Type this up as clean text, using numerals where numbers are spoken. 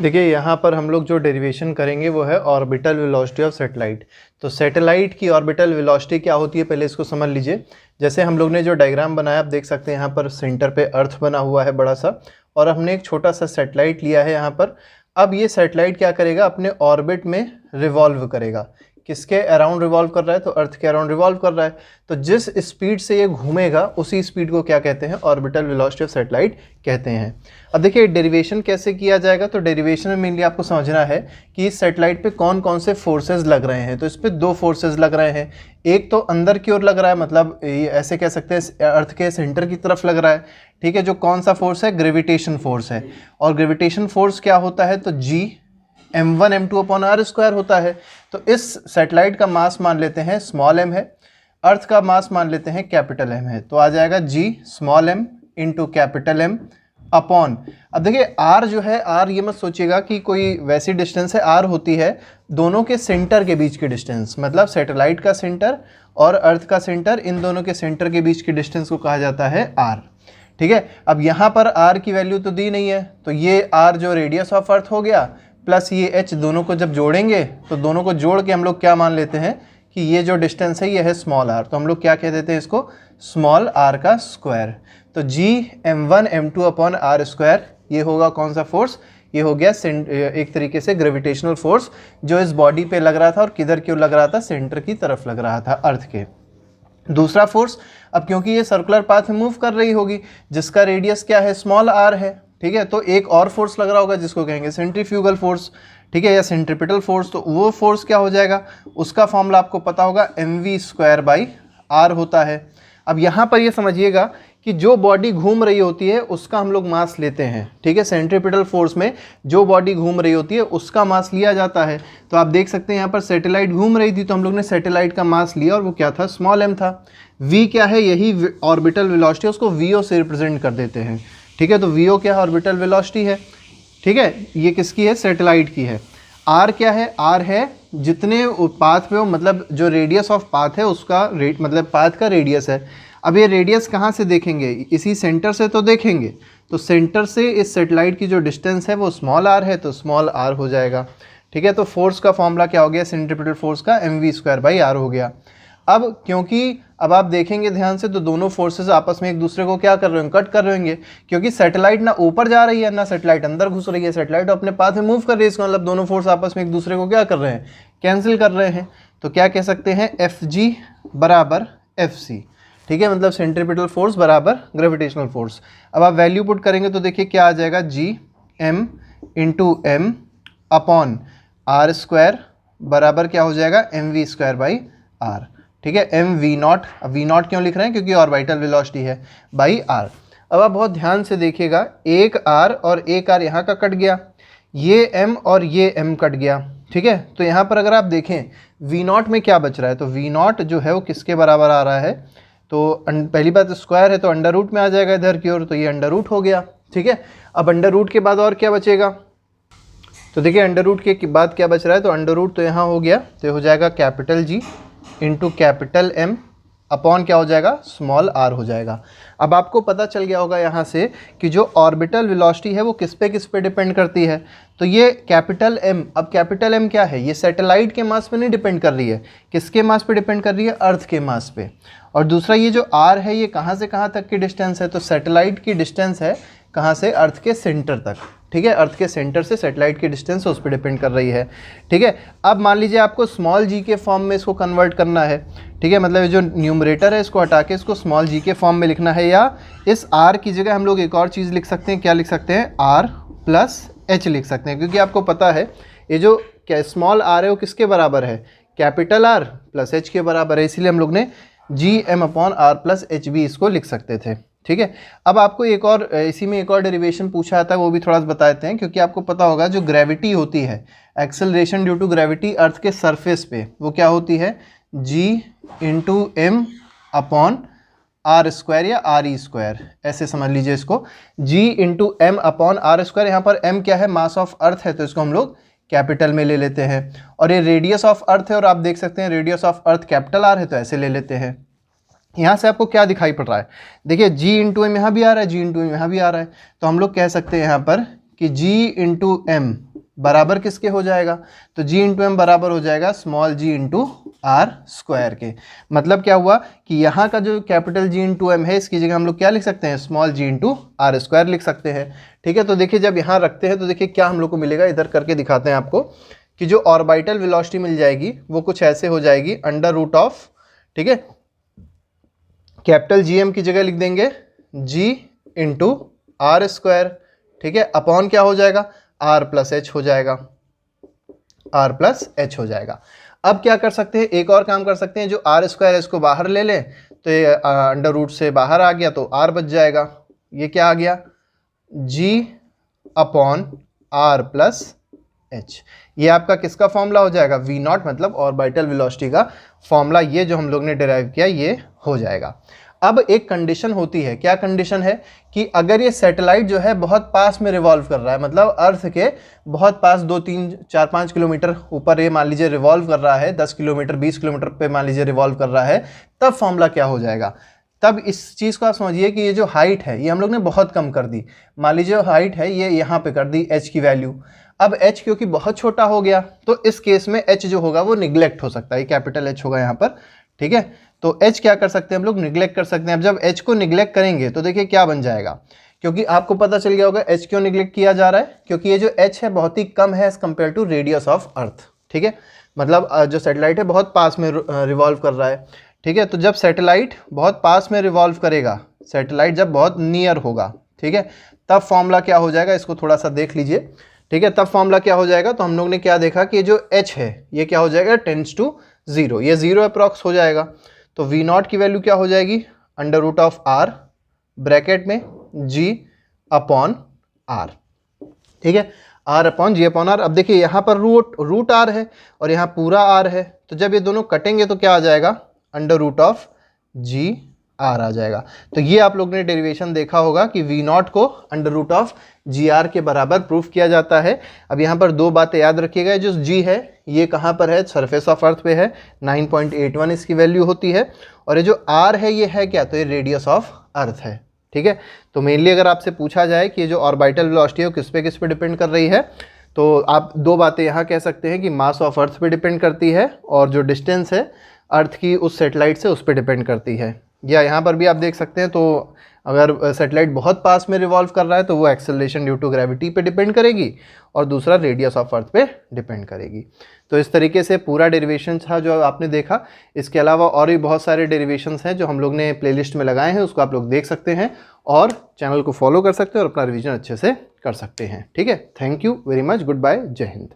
देखिए यहाँ पर हम लोग जो डेरिवेशन करेंगे वो है ऑर्बिटल वेलोसिटी ऑफ सैटेलाइट। तो सैटेलाइट की ऑर्बिटल वेलोसिटी क्या होती है पहले इसको समझ लीजिए। जैसे हम लोग ने जो डायग्राम बनाया आप देख सकते हैं यहाँ पर सेंटर पे अर्थ बना हुआ है बड़ा सा, और हमने एक छोटा सा सैटेलाइट लिया है यहाँ पर। अब ये सैटेलाइट क्या करेगा, अपने ऑर्बिट में रिवॉल्व करेगा। किसके अराउंड रिवॉल्व कर रहा है, तो अर्थ के अराउंड रिवॉल्व कर रहा है। तो जिस स्पीड से ये घूमेगा उसी स्पीड को क्या कहते हैं, ऑर्बिटल वेलोसिटी ऑफ सैटेलाइट कहते हैं। अब देखिए डेरिवेशन कैसे किया जाएगा, तो डेरिवेशन में मेनली आपको समझना है कि इस सैटेलाइट पे कौन कौन से फोर्सेज लग रहे हैं। तो इस पे दो फोर्सेज लग रहे हैं, एक तो अंदर की ओर लग रहा है, मतलब ये ऐसे कह सकते हैं अर्थ के सेंटर की तरफ लग रहा है, ठीक है। जो कौन सा फोर्स है, ग्रेविटेशन फोर्स है। और ग्रेविटेशन फोर्स क्या होता है, तो G m1 m2 upon r square होता है। तो इस सैटेलाइट का मास मान लेते हैं स्मॉल m है, अर्थ का मास मान लेते हैं कैपिटल M है। तो आ जाएगा G small m into capital M upon, अब देखिए r जो है, r ये मत सोचिएगा कि कोई वैसी डिस्टेंस है, r होती है दोनों के सेंटर के बीच की डिस्टेंस, मतलब सैटेलाइट का सेंटर और अर्थ का सेंटर, इन दोनों के सेंटर के बीच की डिस्टेंस को कहा जाता है r, ठीक है। अब यहाँ पर r की वैल्यू तो दी नहीं है, तो ये r जो रेडियस ऑफ अर्थ हो गया प्लस ये h, दोनों को जब जोड़ेंगे तो दोनों को जोड़ के हम लोग क्या मान लेते हैं कि ये जो डिस्टेंस है ये है स्मॉल r। तो हम लोग क्या कह देते हैं इसको, स्मॉल r का स्क्वायर। तो G m1 m2 upon r square, ये होगा कौन सा फोर्स, ये हो गया एक तरीके से ग्रेविटेशनल फोर्स जो इस बॉडी पे लग रहा था, और किधर क्यों लग रहा था, सेंटर की तरफ लग रहा था, अर्थ के। दूसरा फोर्स, अब क्योंकि ये सर्कुलर पाथ में मूव कर रही होगी जिसका रेडियस क्या है, स्मॉल r है, ठीक है। तो एक और फोर्स लग रहा होगा जिसको कहेंगे सेंट्रीफ्यूगल फोर्स, ठीक है, या सेंट्रीपिटल फोर्स। तो वो फोर्स क्या हो जाएगा, उसका फॉर्मूला आपको पता होगा, mv स्क्वायर बाई r होता है। अब यहाँ पर ये समझिएगा कि जो बॉडी घूम रही होती है उसका हम लोग मास लेते हैं, ठीक है। सेंट्रीपिटल फोर्स में जो बॉडी घूम रही होती है उसका मास लिया जाता है। तो आप देख सकते हैं यहाँ पर सैटेलाइट घूम रही थी, तो हम लोग ने सैटेलाइट का मास लिया और वो क्या था, स्मॉल m था। v क्या है, यही ऑर्बिटल वेलोसिटी, उसको vo से रिप्रेजेंट कर देते हैं, ठीक है। तो vo क्या है, ऑर्बिटल वेलोसिटी है, ठीक है। ये किसकी है, सैटेलाइट की है। r क्या है, r है जितने पाथ पे हो, मतलब जो रेडियस ऑफ पाथ है उसका मतलब पाथ का रेडियस है। अब ये रेडियस कहाँ से देखेंगे, इसी सेंटर से तो देखेंगे। तो सेंटर से इस सैटेलाइट की जो डिस्टेंस है वो स्मॉल r है, तो स्मॉल r हो जाएगा, ठीक है। तो फोर्स का फॉर्मूला क्या हो गया, सेंट्रीपिटल फोर्स का mv स्क्वायर बाई r हो गया। अब क्योंकि अब आप देखेंगे ध्यान से, तो दोनों फोर्सेस आपस में एक दूसरे को क्या कर रहे होंगे, कट कर रहे होंगे, क्योंकि सैटेलाइट ना ऊपर जा रही है ना सैटेलाइट अंदर घुस रही है, सैटेलाइट अपने पाथ में मूव कर रही है, इसका मतलब दोनों फोर्स आपस में एक दूसरे को क्या कर रहे हैं, कैंसिल कर रहे हैं। तो क्या कह सकते हैं, Fg बराबर Fc, ठीक है, मतलब सेंट्रीपिटल फोर्स बराबर ग्रेविटेशनल फोर्स। अब आप वैल्यू पुट करेंगे तो देखिए क्या आ जाएगा, G m into m upon r square बराबर क्या हो जाएगा, mv स्क्वायर बाई r, ठीक है। m v नॉट, अब v नॉट क्यों लिख रहे हैं, क्योंकि ऑर्बिटल वेलोसिटी है, बाई r। अब आप बहुत ध्यान से देखिएगा, एक r और एक r यहाँ का कट गया, ये m और ये m कट गया, ठीक है। तो यहाँ पर अगर आप देखें v नॉट में क्या बच रहा है, तो v नॉट जो है वो किसके बराबर आ रहा है, तो पहली बात स्क्वायर है तो अंडर रूट में आ जाएगा इधर की ओर, तो ये अंडर रूट हो गया, ठीक है। अब अंडर रूट के बाद और क्या बचेगा, तो देखिए अंडर रूट के बाद क्या बच रहा है, तो अंडर रूट तो यहाँ हो गया, तो ये हो जाएगा capital G into capital M upon क्या हो जाएगा, स्मॉल r हो जाएगा। अब आपको पता चल गया होगा यहाँ से कि जो ऑर्बिटल वेलोसिटी है वो किस पे डिपेंड करती है। तो ये कैपिटल M, अब कैपिटल M क्या है, ये सैटेलाइट के मास पे नहीं डिपेंड कर रही है, किसके मास पे डिपेंड कर रही है, अर्थ के मास पे। और दूसरा ये जो r है ये कहाँ से कहाँ तक की डिस्टेंस है, तो सैटेलाइट की डिस्टेंस है कहाँ से, अर्थ के सेंटर तक, ठीक है। अर्थ के सेंटर से सैटेलाइट की डिस्टेंस उस पर डिपेंड कर रही है, ठीक है। अब मान लीजिए आपको स्मॉल g के फॉर्म में इसको कन्वर्ट करना है, ठीक है, मतलब ये जो न्यूमरेटर है इसको हटा के इसको स्मॉल g के फॉर्म में लिखना है, या इस r की जगह हम लोग एक और चीज़ लिख सकते हैं, क्या लिख सकते हैं, r प्लस h लिख सकते हैं, क्योंकि आपको पता है ये जो क्या स्मॉल r है वो किसके बराबर है, कैपिटल R प्लस h के बराबर है, इसीलिए हम लोग ने Gm upon r plus H भी इसको लिख सकते थे, ठीक है। अब आपको एक और इसी में एक और डेरिवेशन पूछा था, वो भी थोड़ा सा बता देते हैं, क्योंकि आपको पता होगा जो ग्रेविटी होती है, acceleration due to gravity earth के सरफेस पे, वो क्या होती है, G into m upon r square या आर ई स्क्वायर, ऐसे समझ लीजिए इसको, G into m upon R square. यहाँ पर m क्या है, मास ऑफ अर्थ है, तो इसको हम लोग कैपिटल में ले लेते हैं, और ये रेडियस ऑफ अर्थ है, और आप देख सकते हैं radius of earth capital R है, तो ऐसे ले लेते हैं। यहाँ से आपको क्या दिखाई पड़ रहा है, देखिए G इंटू एम यहाँ भी आ रहा है, G इंटू एम यहाँ भी आ रहा है, तो हम लोग कह सकते हैं यहाँ पर कि G इंटू एम बराबर किसके हो जाएगा, तो g इंटू एम बराबर हो जाएगा small g into R square के। मतलब क्या हुआ कि यहाँ का जो कैपिटल G इंटू एम है इसकी जगह हम लोग क्या लिख सकते हैं, small g into R square लिख सकते हैं। ठीक है, तो देखिए जब यहाँ रखते हैं तो देखिए क्या हम लोग को मिलेगा, इधर करके दिखाते हैं आपको कि जो ऑर्बिटल वेलोसिटी मिल जाएगी वो कुछ ऐसे हो जाएगी, अंडर रूट ऑफ, ठीक है, कैपिटल जी एम की जगह लिख देंगे g इंटू आर स्क्वायर, ठीक है, अपॉन क्या हो जाएगा, r प्लस एच हो जाएगा, r प्लस एच हो जाएगा। अब क्या कर सकते हैं, एक और काम कर सकते हैं, जो आर स्क्वायर है इसको बाहर ले लें तो ये अंडर रूट से बाहर आ गया तो r बच जाएगा, ये क्या आ गया, g upon r plus H. ये आपका किसका फॉर्मूला हो जाएगा, v नॉट, मतलब ऑर्बिटल वेलोसिटी का फॉर्मूला ये जो हम लोग ने डिराइव किया ये हो जाएगा। अब एक कंडीशन होती है, क्या कंडीशन है कि अगर ये सैटेलाइट जो है बहुत पास में रिवॉल्व कर रहा है, मतलब अर्थ के बहुत पास 2, 3, 4, 5 किलोमीटर ऊपर ये मान लीजिए रिवॉल्व कर रहा है, 10 किलोमीटर 20 किलोमीटर पे मान लीजिए रिवॉल्व कर रहा है, तब फॉर्मूला क्या हो जाएगा। तब इस चीज़ को आप समझिए कि ये जो हाइट है ये हम लोग ने बहुत कम कर दी, मान लीजिए हाइट है ये यहाँ पे कर दी h की वैल्यू। अब h क्योंकि बहुत छोटा हो गया तो इस केस में h जो होगा वो निगलेक्ट हो सकता है, कैपिटल H होगा यहाँ पर, ठीक है, तो h क्या कर सकते हैं हम लोग, निगलेक्ट कर सकते हैं। अब जब h को निगलेक्ट करेंगे तो देखिए क्या बन जाएगा, क्योंकि आपको पता चल गया होगा h क्यों निगलेक्ट किया जा रहा है, क्योंकि ये जो h है बहुत ही कम है as compare to radius of earth, ठीक है, मतलब जो सैटेलाइट है बहुत पास में रिवॉल्व कर रहा है, ठीक है, तो जब सैटेलाइट बहुत पास में रिवॉल्व करेगा, सैटेलाइट जब बहुत नियर होगा, ठीक है, तब फॉर्मूला क्या हो जाएगा, इसको थोड़ा सा देख लीजिए, ठीक है, तब फॉर्मूला क्या हो जाएगा, तो हम लोग ने क्या देखा कि जो h है ये क्या हो जाएगा, टेंड्स टू 0, ये 0 अप्रॉक्स हो जाएगा, तो v नॉट की वैल्यू क्या हो जाएगी, under root of r bracket में g अपॉन r, ठीक है, r upon g upon r। अब देखिए यहाँ पर रूट r है और यहाँ पूरा r है, तो जब ये दोनों कटेंगे तो क्या आ जाएगा, under root of g r आ जाएगा। तो ये आप लोग ने डेरिवेशन देखा होगा कि v नॉट को under root of G R के बराबर प्रूफ किया जाता है। अब यहाँ पर दो बातें याद रखिएगा, जो g है ये कहाँ पर है, सरफेस ऑफ अर्थ पे है, 9.81 इसकी वैल्यू होती है, और ये जो r है ये है क्या, तो ये रेडियस ऑफ अर्थ है, ठीक है। तो मेनली अगर आपसे पूछा जाए कि ये जो ऑर्बिटल वेलोसिटी है वो किस पे डिपेंड कर रही है, तो आप दो बातें यहाँ कह सकते हैं कि मास ऑफ अर्थ पे डिपेंड करती है और जो डिस्टेंस है अर्थ की उस सैटेलाइट से उस पर डिपेंड करती है। या यहाँ पर भी आप देख सकते हैं, तो अगर सैटेलाइट बहुत पास में रिवॉल्व कर रहा है तो वो एक्सेलरेशन ड्यू टू ग्रेविटी पे डिपेंड करेगी और दूसरा रेडियस ऑफ अर्थ पे डिपेंड करेगी। तो इस तरीके से पूरा डेरिवेशन था जो आपने देखा। इसके अलावा और भी बहुत सारे डेरिवेशंस हैं जो हम लोग ने प्लेलिस्ट में लगाए हैं, उसको आप लोग देख सकते हैं और चैनल को फॉलो कर सकते हैं और अपना रिवीजन अच्छे से कर सकते हैं। ठीक है, thank you very much, good bye, जय हिंद।